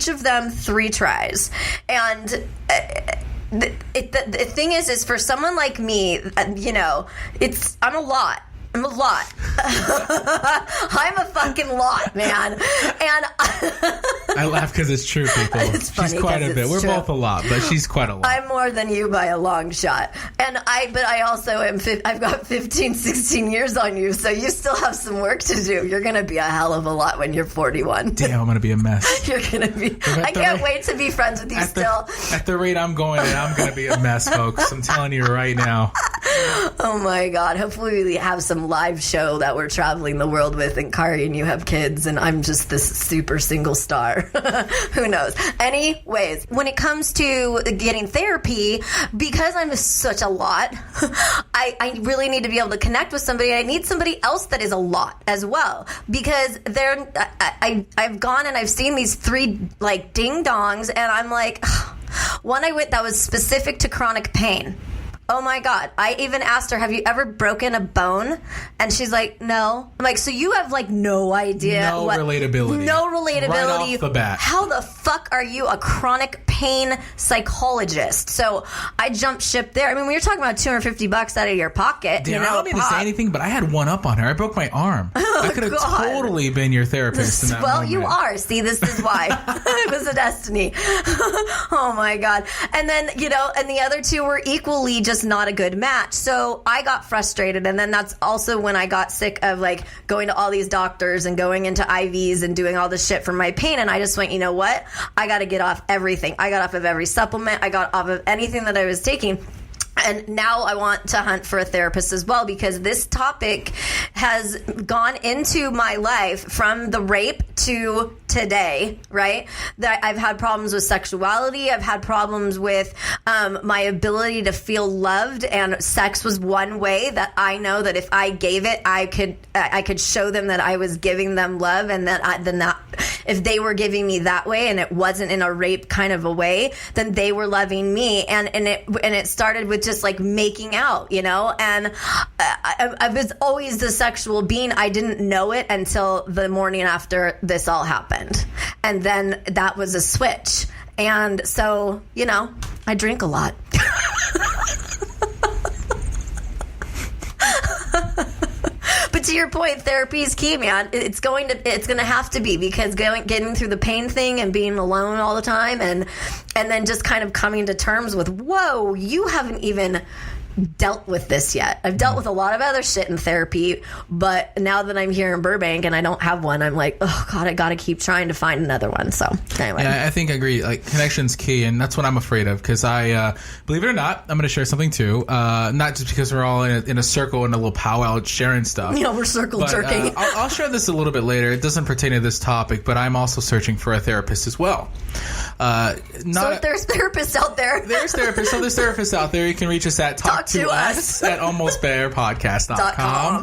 each of them 3 tries. And the thing is for someone like me, you know, I'm a lot. I'm a lot. I'm a fucking lot, man. And I laugh because it's true, people. It's funny, she's quite a bit. We're true. both a lot, but she's quite a lot. I'm more than you by a long shot. But I also am, I've got 15, 16 years on you, so you still have some work to do. You're going to be a hell of a lot when you're 41. Damn, I'm going to be a mess. You're going to be. I can't wait to be friends with you still. At the rate I'm going, I'm going to be a mess, folks. I'm telling you right now. Oh my God. Hopefully we have some live show that we're traveling the world with, and Kari and you have kids and I'm just this super single star. Who knows? Anyways, when it comes to getting therapy, because I'm such a lot, I really need to be able to connect with somebody. I need somebody else that is a lot as well, because I've gone and I've seen these 3 like ding dongs, and I'm like, one I went that was specific to chronic pain. Oh my God. I even asked her, have you ever broken a bone? And she's like, no. I'm like, so you have like no idea. No relatability. Right off the bat. How the fuck are you a chronic pain psychologist? So I jumped ship there. I mean, when you're talking about $250 out of your pocket. Damn, I don't need to say anything, but I had one up on her. I broke my arm. I could have totally been your therapist in that moment. You are. See, this is why. It was a destiny. Oh my God. And then, you know, and the other 2 were equally just not a good match. So I got frustrated, and then that's also when I got sick of like going to all these doctors and going into IVs and doing all this shit for my pain, and I just went, you know what? I got to get off everything. I got off of every supplement. I got off of anything that I was taking. And now I want to hunt for a therapist as well, because this topic has gone into my life from the rape to today, right? That I've had problems with sexuality. I've had problems with my ability to feel loved, and sex was one way that I know that if I gave it, I could show them that I was giving them love, and that if they were giving me that way and it wasn't in a rape kind of a way, then they were loving me. And it started with just like making out, you know, and I was always the sexual being. I didn't know it until the morning after this all happened. And then that was a switch. And so, you know, I drink a lot. But to your point, therapy is key, man. It's going to have to be, because getting through the pain thing and being alone all the time, and then just kind of coming to terms with, whoa, you haven't even dealt with this yet. I've dealt with a lot of other shit in therapy, but now that I'm here in Burbank and I don't have one, I'm like, oh God, I got to keep trying to find another one. So anyway. Yeah, I think I agree. Like, connection's key, and that's what I'm afraid of, because I, believe it or not, I'm going to share something too. Not just because we're all in a circle and a little powwow sharing stuff. You know, we're circle jerking. I'll share this a little bit later. It doesn't pertain to this topic, but I'm also searching for a therapist as well. So if there's therapists out there. There's therapists. So there's therapists out there. You can reach us at Talk to us at almostbearpodcast.com.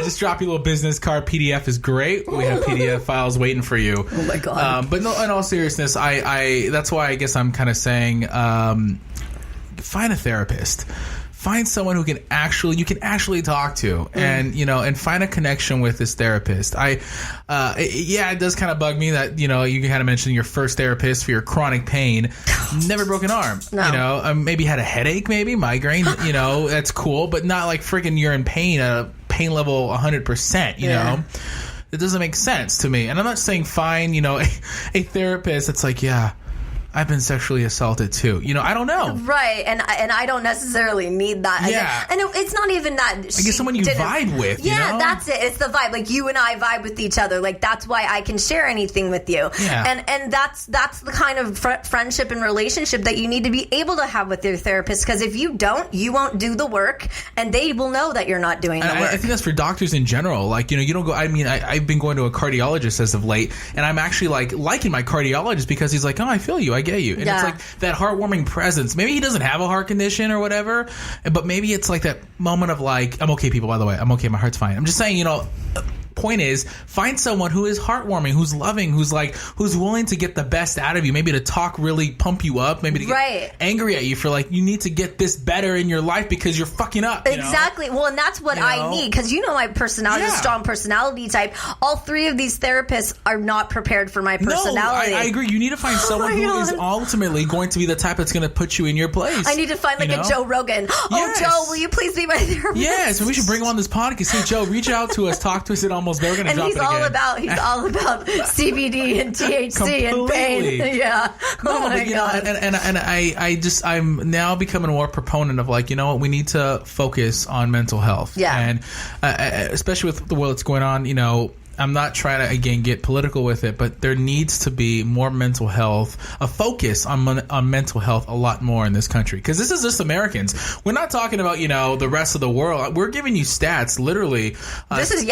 Just drop your little business card. PDF is great. We have PDF files waiting for you. Oh my God. But no, in all seriousness, I that's why I guess I'm kind of saying, find a therapist. Find someone you can actually talk to, and and find a connection with this therapist. It does kind of bug me that you kind of mentioned your first therapist for your chronic pain, never broke an arm. No. Maybe had a headache, maybe migraine. That's cool, but not like freaking you're in pain at a pain level 100%. You know, it doesn't make sense to me. And I'm not saying find a therapist that's like, yeah, I've been sexually assaulted too. I don't know. Right, and I don't necessarily need that. Yeah. And it's not even that. I guess someone you vibe with. Yeah, that's it. It's the vibe. Like, you and I vibe with each other. Like, that's why I can share anything with you. Yeah. And that's the kind of friendship and relationship that you need to be able to have with your therapist. Because if you don't, you won't do the work, and they will know that you're not doing the work. I think that's for doctors in general. Like, you don't go. I mean, I've been going to a cardiologist as of late, and I'm actually liking my cardiologist because he's like, oh, I feel you. I get you. And it's like that heartwarming presence. Maybe he doesn't have a heart condition or whatever, but maybe it's like that moment of like, I'm okay, people, by the way. I'm okay. My heart's fine. I'm just saying, point is, find someone who is heartwarming, who's loving, who's willing to get the best out of you, maybe to talk, really pump you up, maybe to get angry at you for like, you need to get this better in your life because you're fucking up. Exactly. Well, and that's what I need, because my personality is a strong personality type. All three of these therapists are not prepared for my personality. No, I agree. You need to find someone who is ultimately going to be the type that's going to put you in your place. I need to find like a Joe Rogan. Yes. Oh, Joe, will you please be my therapist? Yes, we should bring him on this podcast. Hey, Joe, reach out to us, talk to us at Almost There. We're going to drop it again. He's all about CBD and THC and pain. Yeah. Oh my God. I'm now becoming more proponent of like, you know what, we need to focus on mental health. Yeah. And especially with the world that's going on, I'm not trying to, again, get political with it, but there needs to be more mental health, a focus on mental health a lot more in this country. Because this is just Americans. We're not talking about, the rest of the world. We're giving you stats, literally. This is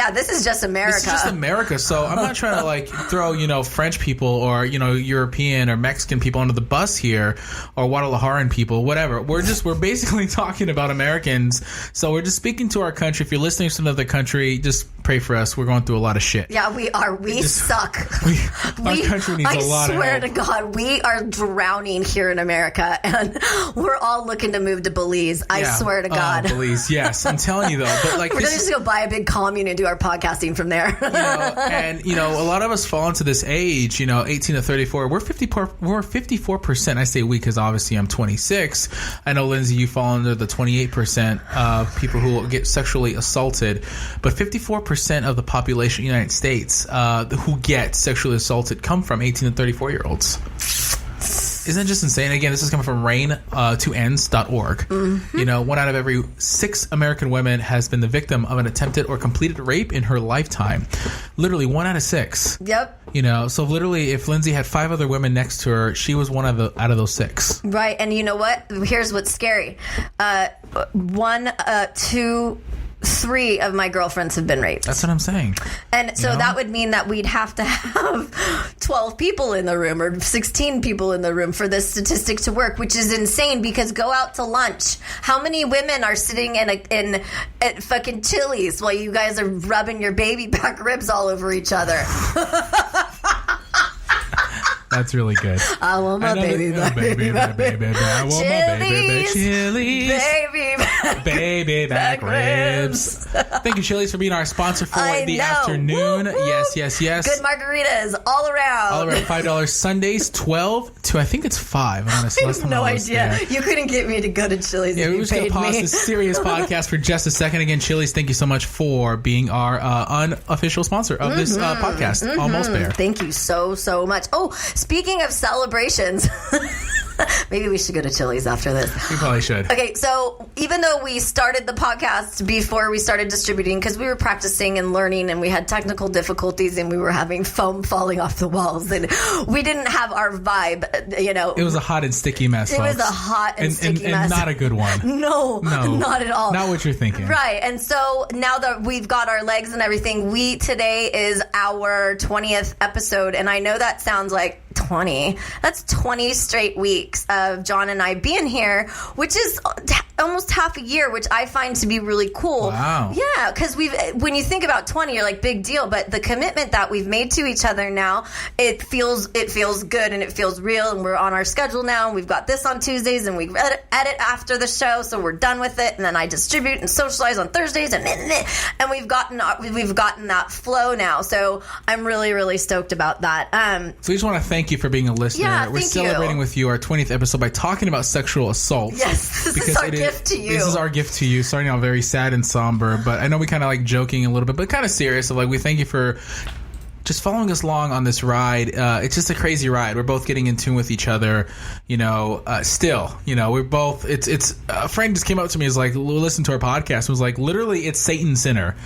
just America. This is just America. So I'm not trying to, like, throw, French people or, European or Mexican people under the bus here, or Guadalajaran people, whatever. We're basically talking about Americans. So we're just speaking to our country. If you're listening to another country, just pray for us. We're going through a lot of shit. Yeah, we are. We suck. Our country needs a lot of help. I swear to God, we are drowning here in America, and we're all looking to move to Belize. I swear to God. Belize, yes. I'm telling you, though. But like, we're going to just go buy a big commune and do our podcasting from there. A lot of us fall into this age, 18 to 34. We're 54%. I say we because obviously I'm 26. I know, Lyndsay, you fall under the 28% of people who get sexually assaulted. But 54% of the population of the United States who get sexually assaulted come from 18 to 34-year-olds. Isn't it just insane? Again, this is coming from rain2ends.org. Mm-hmm. 1 out of every 6 American women has been the victim of an attempted or completed rape in her lifetime. Literally 1 out of 6. Yep. So literally, if Lyndsay had 5 other women next to her, she was one out of those 6. Right, and you know what? Here's what's scary. 1, 2, 3 of my girlfriends have been raped. That's what I'm saying. And so that would mean that we'd have to have 12 people in the room or 16 people in the room for this statistic to work, which is insane, because go out to lunch. How many women are sitting at fucking Chili's while you guys are rubbing your baby back ribs all over each other? That's really good. I want my baby back. Baby, I want my baby back. Chili's. Baby back ribs. Thank you, Chili's, for being our sponsor for the afternoon. Woo, woo. Yes. Good margaritas all around. $5 Sundays, 12 to I think it's 5. Honestly, I have no idea. You couldn't get me to go to Chili's. Yeah, we were just going to pause this serious podcast for just a second. Again, Chili's, thank you so much for being our unofficial sponsor of this podcast, Almost There. Thank you so much. Oh, speaking of celebrations, maybe we should go to Chili's after this. We probably should. Okay, so even though we started the podcast before we started distributing, because we were practicing and learning and we had technical difficulties and we were having foam falling off the walls and we didn't have our vibe, It was a hot and sticky mess, folks. It was a hot and sticky mess. And not a good one. No, not at all. Not what you're thinking. Right, and so now that we've got our legs and everything, today is our 20th episode, and I know that sounds like 20. That's 20 straight weeks of John and I being here, which is almost half a year, which I find to be really cool. Wow. Yeah, because when you think about 20, you're like, big deal, but the commitment that we've made to each other now, it feels good and it feels real, and we're on our schedule now, and we've got this on Tuesdays, and we edit after the show, so we're done with it, and then I distribute and socialize on Thursdays, and we've gotten that flow now, so I'm really, really stoked about that. So we just want to thank you for being a listener. Yeah, we're celebrating with you our 20th episode by talking about sexual assault. Yes, this is our gift to you. This is our gift to you. Starting out very sad and somber, but I know we kind of like joking a little bit, but kind of serious. Of like, we thank you for just following us along on this ride. It's just a crazy ride. We're both getting in tune with each other. Still, we're both. It's a friend just came up to me, is like, listen to our podcast. Was like, literally, it's Satan Sinner.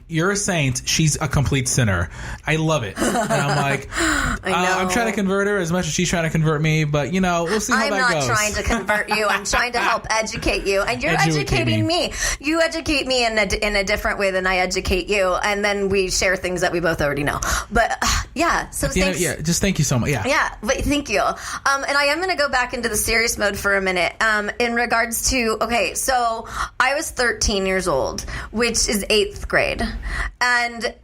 You're a saint. She's a complete sinner. I love it. And I'm like, I'm trying to convert her as much as she's trying to convert me. But, we'll see how that goes. I'm not trying to convert you. I'm trying to help educate you. And you're educating me. You educate me in a different way than I educate you. And then we share things that we both already know. But, yeah. So thanks. Just thank you so much. Yeah. Yeah. But thank you. And I am going to go back into the serious mode for a minute. In regards to, so I was 13 years old, which is 8th grade. And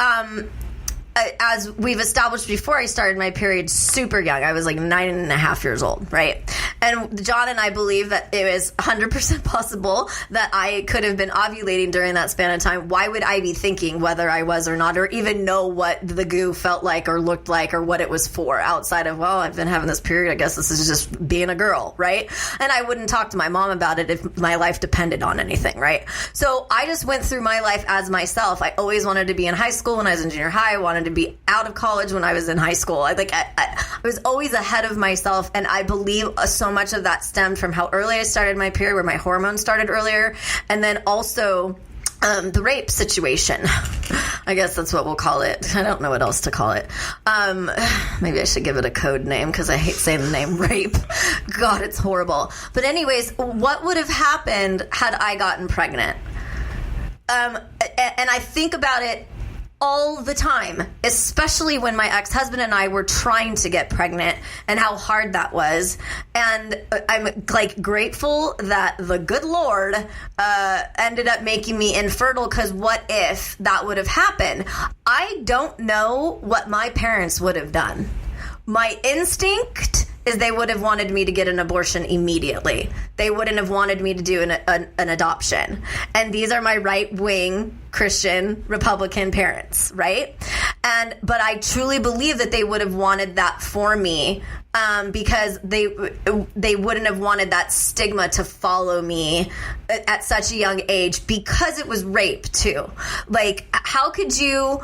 as we've established before, I started my period super young. I was like 9.5 years old, right? And John and I believe that it was 100% possible that I could have been ovulating during that span of time. Why would I be thinking whether I was or not, or even know what the goo felt like or looked like or what it was for, outside of, well, I've been having this period, I guess this is just being a girl, right? And I wouldn't talk to my mom about it if my life depended on anything, right? So I just went through my life as myself. I always wanted to be in high school. When I was in junior high, I wanted to be out of college when I was in high school. I was always ahead of myself, and I believe so much of that stemmed from how early I started my period, where my hormones started earlier, and then also the rape situation. I guess that's what we'll call it. I don't know what else to call it. Maybe I should give it a code name, because I hate saying the name rape. God, it's horrible. But anyways, what would have happened had I gotten pregnant? And I think about it all the time, especially when my ex-husband and I were trying to get pregnant, and how hard that was. And I'm like grateful that the good Lord ended up making me infertile, because what if that would have happened? I don't know what my parents would have done. My instinct is they would have wanted me to get an abortion immediately. They wouldn't have wanted me to do an adoption. And these are my right-wing Christian Republican parents, right? But I truly believe that they would have wanted that for me, because they wouldn't have wanted that stigma to follow me at such a young age, because it was rape too. Like, how could you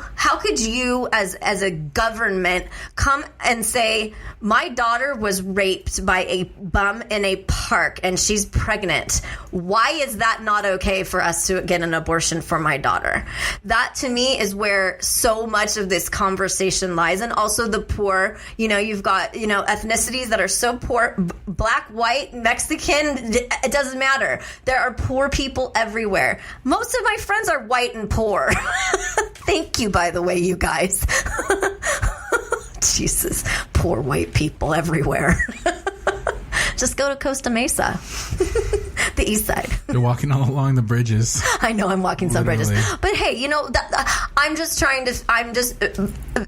as a government come and say my daughter was raped by a bum in a park and she's pregnant? Why is that not okay for us to get an abortion for my daughter? That to me is where so much of this conversation lies. And also the poor, you've got, ethnicities that are so poor, black, white, Mexican, it doesn't matter. There are poor people everywhere. Most of my friends are white and poor. Thank you, by the way, you guys. Jesus, poor white people everywhere. Just go to Costa Mesa, the east side. You're walking all along the bridges. I know I'm walking some bridges. But hey, I'm just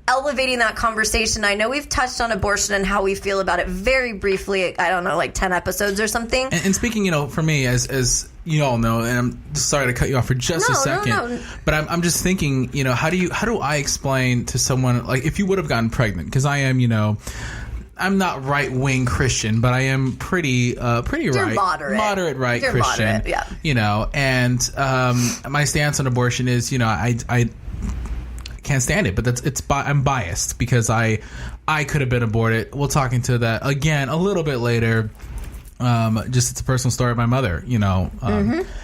elevating that conversation. I know we've touched on abortion and how we feel about it very briefly. I don't know, like 10 episodes or something. And speaking, for me, as you all know, and I'm just sorry to cut you off for just a second, no. But I'm just thinking, how do I explain to someone, like, if you would have gotten pregnant, because I am, I'm not right-wing Christian, but I am pretty right. Moderate right You're Christian. Moderate, yeah. And my stance on abortion is, I can't stand it, but I'm biased because I could have been aborted. We'll talk into that again a little bit later. Just it's a personal story of my mother,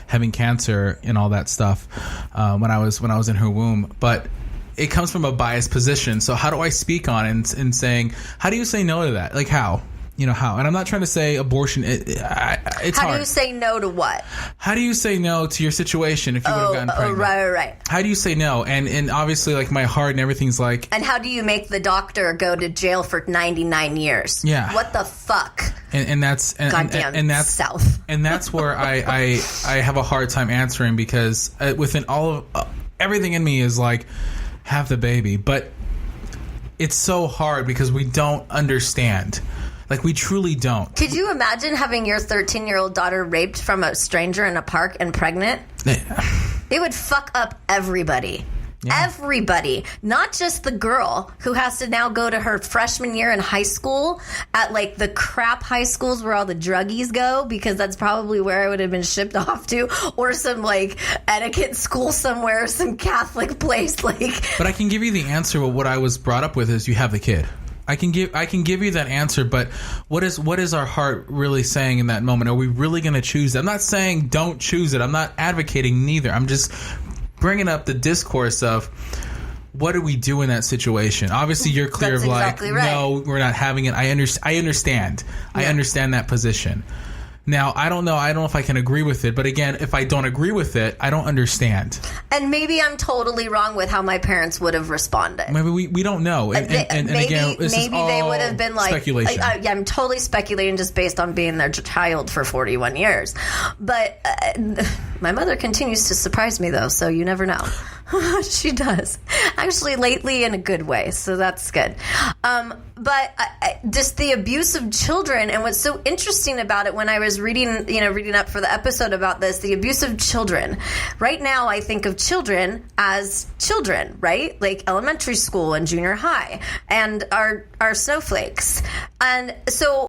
having cancer and all that stuff when I was in her womb, but it comes from a biased position. So how do I speak on it and saying, how do you say no to that? Like how? How? And I'm not trying to say abortion. It's hard. How do you say no to what? How do you say no to your situation if you would have gotten pregnant? Right. How do you say no? And obviously, like, my heart and everything's like... And how do you make the doctor go to jail for 99 years? Yeah. What the fuck? And that's... Goddamn South. And that's where I have a hard time answering, because within all of... everything in me is like... have the baby, but it's so hard because we don't understand. Like, we truly don't. Could you imagine having your 13-year-old daughter raped from a stranger in a park and pregnant? It would fuck up everybody. Yeah. Everybody, not just the girl who has to now go to her freshman year in high school at like the crap high schools where all the druggies go, because that's probably where I would have been shipped off to, or some like etiquette school somewhere, some Catholic place. But I can give you the answer. What I was brought up with is you have the kid. I can give you that answer, but what is our heart really saying in that moment? Are we really going to choose it? I'm not saying don't choose it. I'm not advocating neither. I'm just bringing up the discourse of what do we do in that situation. Obviously, you're clear of exactly right. No, we're not having it. I understand. Yeah. I understand that position. Now, I don't know if I can agree with it, but again, if I don't agree with it, I don't understand. And maybe I'm totally wrong with how my parents would have responded. Maybe we don't know. And again, this is all they would have been like, speculation. I'm totally speculating just based on being their child for 41 years. But My mother continues to surprise me, though, so you never know. She does. Actually, lately in a good way, so that's good. But just the abuse of children, and what's so interesting about it when I was reading up for the episode about this, the abuse of children. Right now, I think of children as children, right? Like elementary school and junior high, and our snowflakes. And so